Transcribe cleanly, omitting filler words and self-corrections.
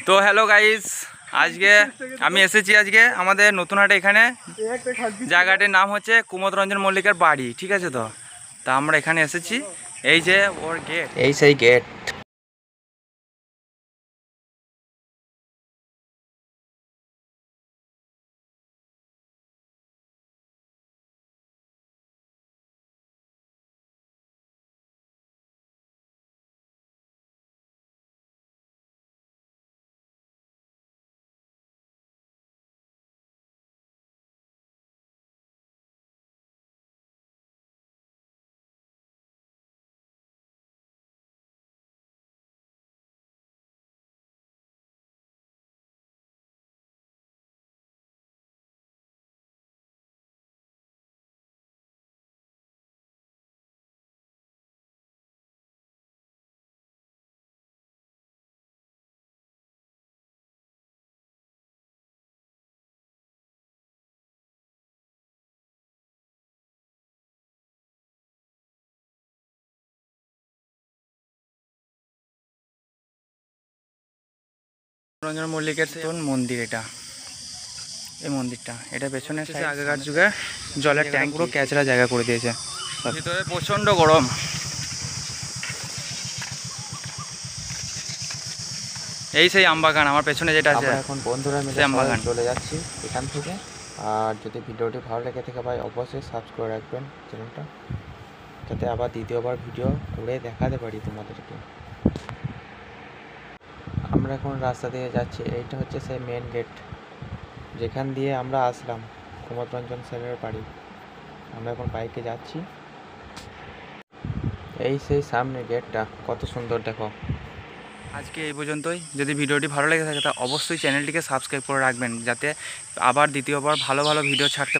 তো hello guys, আজকে আমি এসেছি আজকে আমাদের নতুন হাটে। এখানে জায়গাটির নাম হচ্ছে কুমোদ রঞ্জন মল্লিকের বাড়ি, ঠিক আছে? তো তা আমরা এখানে এসেছি। এই যে ওর গেট, এই সেই গেট। রঞ্জন মল্লিকের মন্দির, এই মন্দিরটা, এটা পেছনে আগেকার যুগে জলের ট্যাঙ্ক, পুরো ক্যাচরা জায়গা করে দিয়েছে। ভিতরে প্রচণ্ড গরম। এই সেই আমবাগান আমার পেছনে যেটা আছে, এখন বন্ধুরা মিলে আমবাগান চলে যাচ্ছি এখান থেকে। আর যদি ভিডিওটি ভালো লেগে থাকে ভাই অবশ্যই সাবস্ক্রাইব করে রাখবেন চ্যানেলটা, যাতে আবার দ্বিতীয়বার ভিডিও করে দেখাতে পারি তোমাদেরকে। আমরা এখন রাস্তা দিয়ে যাচ্ছি, এইটা হচ্ছে সেই মেন গেট যেখান দিয়ে আমরা আসলাম কুমোদ রঞ্জন স্যারের বাড়ি। আমরা এখন বাইকে যাচ্ছি, এই সেই সামনে গেটটা, কত সুন্দর দেখো। আজকে এই পর্যন্তই। যদি ভিডিওটি ভালো লেগে থাকে তা অবশ্যই চ্যানেলটিকে সাবস্ক্রাইব করে রাখবেন, যাতে আবার দ্বিতীয়বার ভালো ভালো ভিডিও ছাড়তে